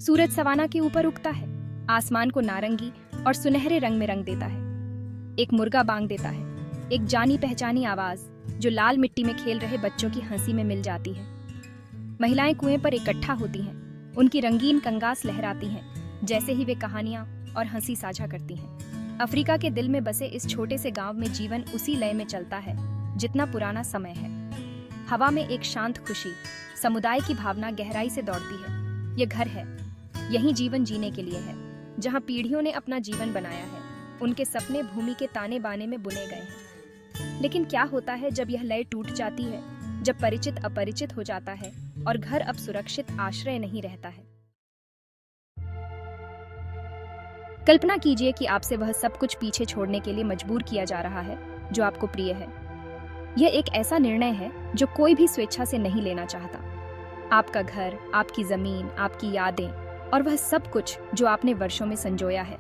सूरज savanna के ऊपर उगता है, आसमान को नारंगी और सुनहरे रंग में रंग देता है। एक मुर्गा बांग देता है, एक जानी पहचानी आवाज जो लाल मिट्टी में खेल रहे बच्चों की हंसी में मिल जाती है। महिलाएं कुएं पर इकट्ठा होती हैं, उनकी रंगीन कंगास लहराती हैं जैसे ही वे कहानियां और हंसी साझा करती हैं। अफ्रीका के दिल में बसे इस छोटे से गांव में जीवन उसी लय में चलता है जितना पुराना समय है। हवा में एक शांत खुशी, समुदाय की भावना गहराई से दौड़ती है। ये घर है, यही जीवन जीने के लिए है, जहाँ पीढ़ियों ने अपना जीवन बनाया है। उनके सपने भूमि के ताने बाने में बुने गए हैं। लेकिन क्या होता है जब यह लय टूट जाती है, जब परिचित अपरिचित हो जाता है और घर अब सुरक्षित आश्रय नहीं रहता है। कल्पना कीजिए कि आपसे वह सब कुछ पीछे छोड़ने के लिए मजबूर किया जा रहा है जो आपको प्रिय है। यह एक ऐसा निर्णय है जो कोई भी स्वेच्छा से नहीं लेना चाहता। आपका घर, आपकी जमीन, आपकी यादें और वह सब कुछ जो आपने वर्षों में संजोया है।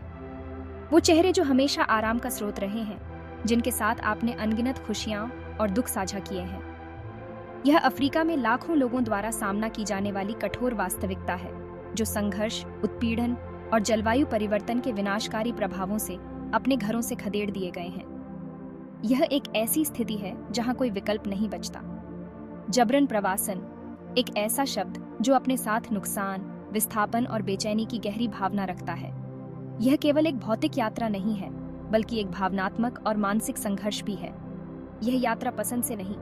वो चेहरे जो हमेशा आराम का स्रोत रहे हैं, जिनके साथ आपने अनगिनत खुशियां और दुख साझा किए हैं। यह अफ्रीका में लाखों लोगों द्वारा सामना की जाने वाली कठोर वास्तविकता है जो संघर्ष, उत्पीड़न और जलवायु परिवर्तन के विनाशकारी प्रभावों से अपने घरों से खदेड़ दिए गए हैं। यह एक ऐसी स्थिति है जहां कोई विकल्प नहीं बचता। जबरन प्रवासन एक ऐसा शब्द जो अपने साथ नुकसान, विस्थापन और बेचैनी की गहरी भावना रखता है। यह केवल एक भौतिक यात्रा नहीं है, बल्कि एक भावनात्मक और मानसिक संघर्ष भी है। यह यात्रा पसंद से नहीं,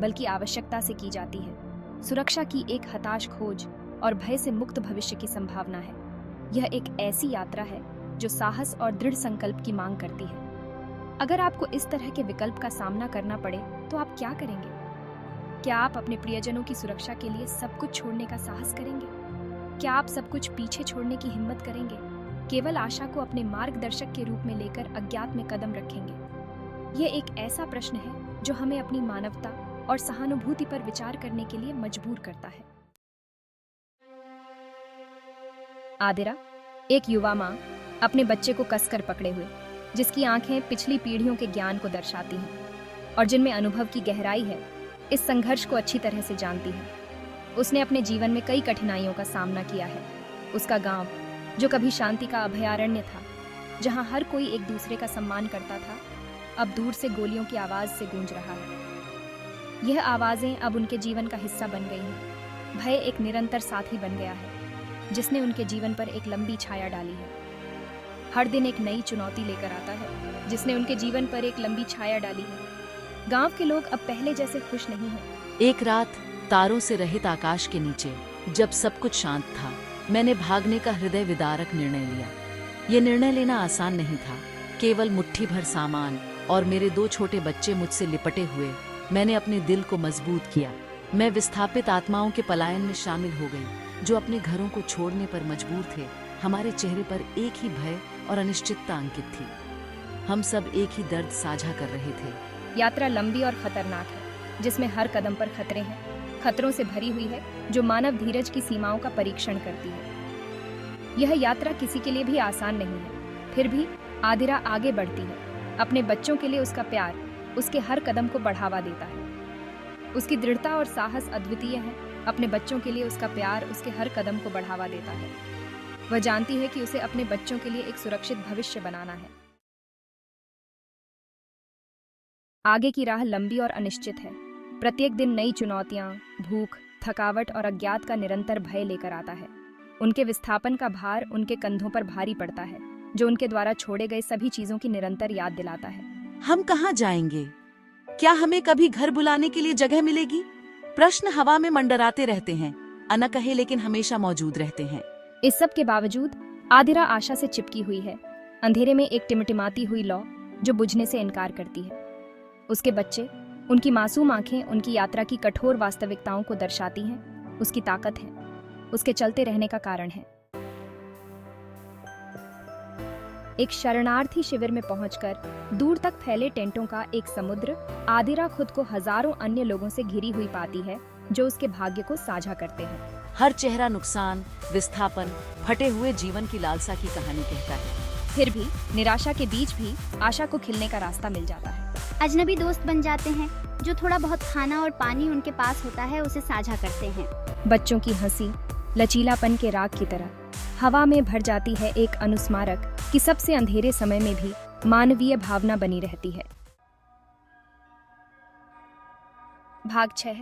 बल्कि आवश्यकता से की जाती है। सुरक्षा की एक हताश खोज और भय से मुक्त भविष्य की संभावना है। यह एक ऐसी यात्रा है जो साहस और दृढ़ संकल्प की मांग करती है। अगर आपको इस तरह के विकल्प का सामना करना पड़े तो आप क्या करेंगे? क्या आप अपने प्रियजनों की सुरक्षा के लिए सब कुछ छोड़ने का साहस करेंगे? क्या आप सब कुछ पीछे छोड़ने की हिम्मत करेंगे? केवल आशा को अपने मार्गदर्शक के रूप में लेकर अज्ञात में कदम रखेंगे? यह एक ऐसा प्रश्न है जो हमें अपनी मानवता और सहानुभूति पर विचार करने के लिए मजबूर करता है। आदिरा, एक युवा माँ, अपने बच्चे को कसकर पकड़े हुए, जिसकी आंखें पिछली पीढ़ियों के ज्ञान को दर्शाती हैं और जिनमें अनुभव की गहराई है, इस संघर्ष को अच्छी तरह से जानती है। उसने अपने जीवन में कई कठिनाइयों का सामना किया है। उसका गांव, जो कभी शांति का अभयारण्य था, जहां हर कोई एक दूसरे का सम्मान करता था, अब दूर से गोलियों की आवाज से गूंज रहा है। यह आवाजें अब उनके जीवन का हिस्सा बन गई हैं। भय एक निरंतर साथी बन गया है, जिसने उनके जीवन पर एक लंबी छाया डाली है। हर दिन एक नई चुनौती लेकर आता है, जिसने उनके जीवन पर एक लंबी छाया डाली है। गांव के लोग अब पहले जैसे खुश नहीं हैं। एक रात तारों से रहित आकाश के नीचे, जब सब कुछ शांत था, मैंने भागने का हृदय विदारक निर्णय लिया। ये निर्णय लेना आसान नहीं था। केवल मुट्ठी भर सामान और मेरे 2 छोटे बच्चे मुझसे लिपटे हुए, मैंने अपने दिल को मजबूत किया। मैं विस्थापित आत्माओं के पलायन में शामिल हो गई, जो अपने घरों को छोड़ने पर मजबूर थे। हमारे चेहरे पर एक ही भय और अनिश्चितता अंकित थी। हम सब एक ही दर्द साझा कर रहे थे। यात्रा लंबी और खतरनाक है, जिसमें हर कदम पर खतरे हैं, खतरों से भरी हुई है, जो मानव धीरज की सीमाओं का परीक्षण करती है। यह यात्रा किसी के लिए भी आसान नहीं है। फिर भी आदिरा आगे बढ़ती है। अपने बच्चों के लिए उसका प्यार उसके हर कदम को बढ़ावा देता है। उसकी दृढ़ता और साहस अद्वितीय है। अपने बच्चों के लिए उसका प्यार उसके हर कदम को बढ़ावा देता है। वह जानती है कि उसे अपने बच्चों के लिए एक सुरक्षित भविष्य बनाना है। आगे की राह लंबी और अनिश्चित है। प्रत्येक दिन नई चुनौतियां, भूख, थकावट और अज्ञात का निरंतर भय लेकर आता है। उनके विस्थापन का भार उनके कंधों पर भारी पड़ता है, जो उनके द्वारा छोड़े गए सभी चीजों की निरंतर याद दिलाता है। हम कहाँ जाएंगे? क्या हमें कभी घर बुलाने के लिए जगह मिलेगी? प्रश्न हवा में मंडराते रहते हैं, अनकहे लेकिन हमेशा मौजूद रहते हैं। इस सब के बावजूद आदिरा आशा से चिपकी हुई है। अंधेरे में एक टिमटिमाती हुई लौ जो बुझने से इनकार करती है। उसके बच्चे, उनकी मासूम आंखें उनकी यात्रा की कठोर वास्तविकताओं को दर्शाती हैं। उसकी ताकत है, उसके चलते रहने का कारण है। एक शरणार्थी शिविर में पहुंचकर दूर तक फैले टेंटों का एक समुद्र, आदिरा खुद को हजारों अन्य लोगों से घिरी हुई पाती है जो उसके भाग्य को साझा करते हैं। हर चेहरा नुकसान, विस्थापन, फटे हुए जीवन की लालसा की कहानी कहता है। फिर भी निराशा के बीच भी आशा को खिलने का रास्ता मिल जाता है। अजनबी दोस्त बन जाते हैं, जो थोड़ा बहुत खाना और पानी उनके पास होता है उसे साझा करते हैं। बच्चों की हंसी लचीलापन के राग की तरह हवा में भर जाती है एक अनुस्मारक कि सबसे अंधेरे समय में भी मानवीय भावना बनी रहती है। भाग 6।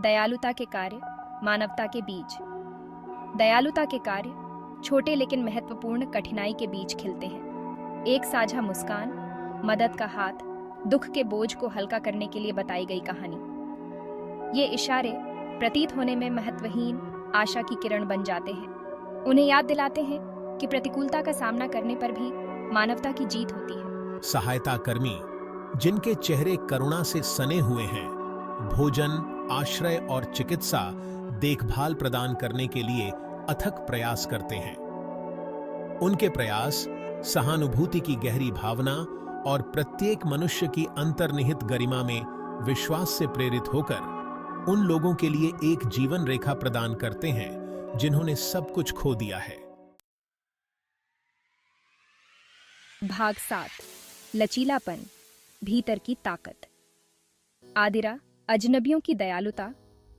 दयालुता के कार्य, मानवता के बीच। दयालुता के कार्य छोटे लेकिन महत्वपूर्ण कठिनाई के बीच खिलते हैं। एक साझा मुस्कान, मदद का हाथ, दुख के बोझ को हल्का करने के लिए बताई गई कहानी। ये इशारे प्रतीत होने में महत्वहीन आशा की किरण बन जाते हैं। उन्हें याद दिलाते हैं कि प्रतिकूलता का सामना करने पर भी मानवता की जीत होती है। सहायता कर्मी, जिनके चेहरे करुणा से सने हुए हैं, भोजन, आश्रय और चिकित्सा देखभाल प्रदान करने के लिए अथक प्रयास करते हैं। उनके प्रयास सहानुभूति की गहरी भावना और प्रत्येक मनुष्य की अंतर्निहित गरिमा में विश्वास से प्रेरित होकर उन लोगों के लिए एक जीवन रेखा प्रदान करते हैं जिन्होंने सब कुछ खो दिया है। भाग 7। लचीलापन, भीतर की ताकत। आदिरा अजनबियों की दयालुता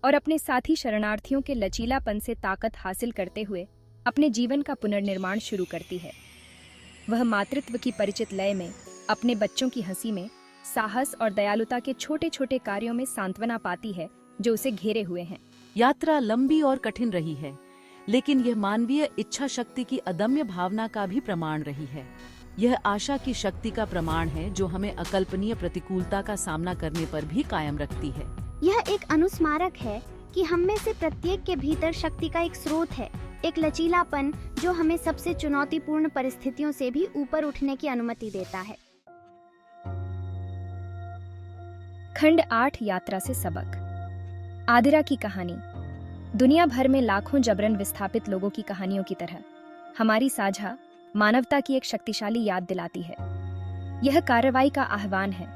और अपने साथी शरणार्थियों के लचीलापन से ताकत हासिल करते हुए अपने जीवन का पुनर्निर्माण शुरू करती है। वह मातृत्व की परिचित लय में, अपने बच्चों की हंसी में, साहस और दयालुता के छोटे छोटे कार्यों में सांत्वना पाती है जो उसे घेरे हुए हैं। यात्रा लंबी और कठिन रही है, लेकिन यह मानवीय इच्छा शक्ति की अदम्य भावना का भी प्रमाण रही है। यह आशा की शक्ति का प्रमाण है जो हमें अकल्पनीय प्रतिकूलता का सामना करने पर भी कायम रखती है। यह एक अनुस्मारक है कि हम में से प्रत्येक के भीतर शक्ति का एक स्रोत है, एक लचीलापन जो हमें सबसे चुनौतीपूर्ण परिस्थितियों से भी ऊपर उठने की अनुमति देता है। खंड 8 यात्रा से सबक। आदिरा की कहानी दुनिया भर में लाखों जबरन विस्थापित लोगों की कहानियों की तरह हमारी साझा मानवता की एक शक्तिशाली याद दिलाती है। यह कार्रवाई का आह्वान है।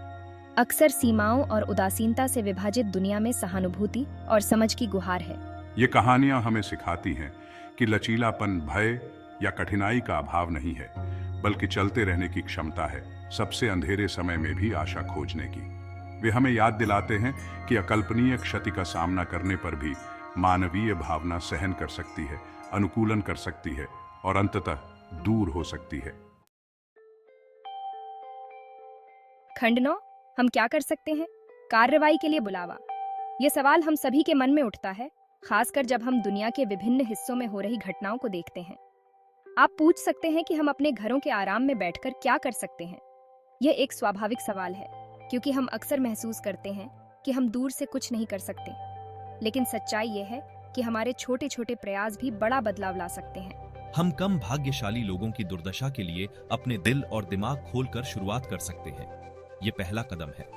अक्सर सीमाओं और उदासीनता से विभाजित दुनिया में सहानुभूति और समझ की गुहार है। ये कहानियां हमें सिखाती हैं कि लचीलापन भय या कठिनाई का अभाव नहीं है, बल्कि चलते रहने की क्षमता है, सबसे अंधेरे समय में भी आशा खोजने की। वे हमें याद दिलाते हैं कि अकल्पनीय क्षति का सामना करने पर भी मानवीय भावना सहन कर सकती है, अनुकूलन कर सकती है और अंततः दूर हो सकती है। खंड 9 हम क्या कर सकते हैं? कार्रवाई के लिए बुलावा। यह सवाल हम सभी के मन में उठता है, खासकर जब हम दुनिया के विभिन्न हिस्सों में हो रही घटनाओं को देखते हैं। आप पूछ सकते हैं कि हम अपने घरों के आराम में बैठकर क्या कर सकते हैं। यह एक स्वाभाविक सवाल है, क्योंकि हम अक्सर महसूस करते हैं कि हम दूर से कुछ नहीं कर सकते। लेकिन सच्चाई यह है कि हमारे छोटे छोटे प्रयास भी बड़ा बदलाव ला सकते हैं। हम कम भाग्यशाली लोगों की दुर्दशा के लिए अपने दिल और दिमाग खोलकर शुरुआत कर सकते हैं। ये पहला कदम है,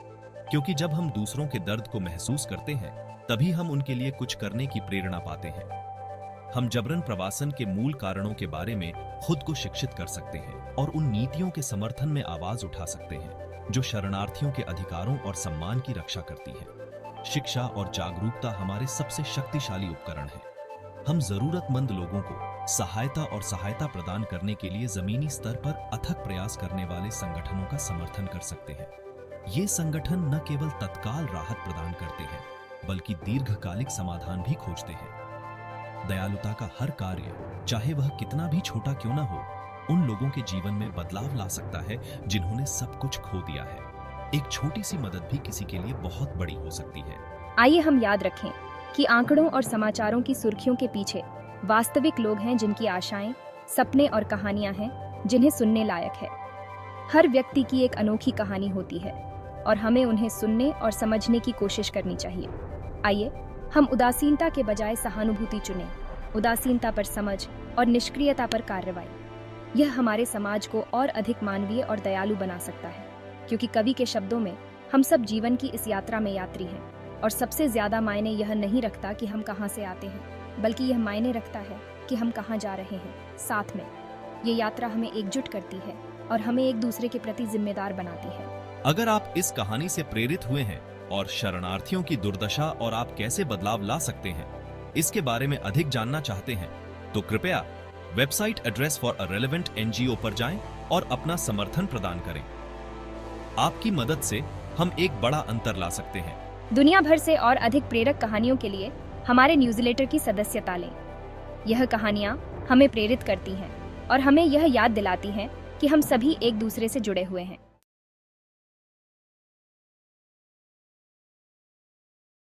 क्योंकि जब हम दूसरों के दर्द को महसूस करते हैं तभी हम उनके लिए कुछ करने की प्रेरणा पाते हैं। हम जबरन प्रवासन के मूल कारणों के बारे में खुद को शिक्षित कर सकते हैं और उन नीतियों के समर्थन में आवाज उठा सकते हैं जो शरणार्थियों के अधिकारों और सम्मान की रक्षा करती है। शिक्षा और जागरूकता हमारे सबसे शक्तिशाली उपकरण हैं। हम जरूरतमंद लोगों को सहायता प्रदान करने के लिए जमीनी स्तर पर अथक प्रयास करने वाले संगठनों का समर्थन कर सकते हैं। ये संगठन न केवल तत्काल राहत प्रदान करते हैं, बल्कि दीर्घकालिक समाधान भी खोजते हैं। दयालुता का हर कार्य, चाहे वह कितना भी छोटा क्यों न हो, उन लोगों के जीवन में बदलाव ला सकता है जिन्होंने सब कुछ खो दिया है। एक छोटी सी मदद भी किसी के लिए बहुत बड़ी हो सकती है। आइए हम याद रखें कि आंकड़ों और समाचारों की सुर्खियों के पीछे वास्तविक लोग हैं जिनकी आशाएं, सपने और कहानियां हैं जिन्हें सुनने लायक है। हर व्यक्ति की एक अनोखी कहानी होती है और हमें उन्हें सुनने और समझने की कोशिश करनी चाहिए। आइए हम उदासीनता के बजाय सहानुभूति चुनें, उदासीनता पर समझ और निष्क्रियता पर कार्रवाई। यह हमारे समाज को और अधिक मानवीय और दयालु बना सकता है, क्योंकि कवि के शब्दों में हम सब जीवन की इस यात्रा में यात्री हैं और सबसे ज्यादा मायने यह नहीं रखता कि हम कहां से आते हैं, बल्कि यह मायने रखता है कि हम कहां जा रहे हैं। साथ में ये यात्रा हमें एकजुट करती है और हमें एक दूसरे के प्रति जिम्मेदार बनाती है। अगर आप इस कहानी से प्रेरित हुए हैं और शरणार्थियों की दुर्दशा और आप कैसे बदलाव ला सकते हैं, इसके बारे में अधिक जानना चाहते हैं, तो कृपया website address for a relevant NGO पर जाएं और अपना समर्थन प्रदान करें। आपकी मदद से हम एक बड़ा अंतर ला सकते हैं। दुनिया भर से और अधिक प्रेरक कहानियों के लिए हमारे न्यूज़लेटर की सदस्यता लें। यह कहानियाँ हमें प्रेरित करती हैं और हमें यह याद दिलाती हैं कि हम सभी एक दूसरे से जुड़े हुए हैं।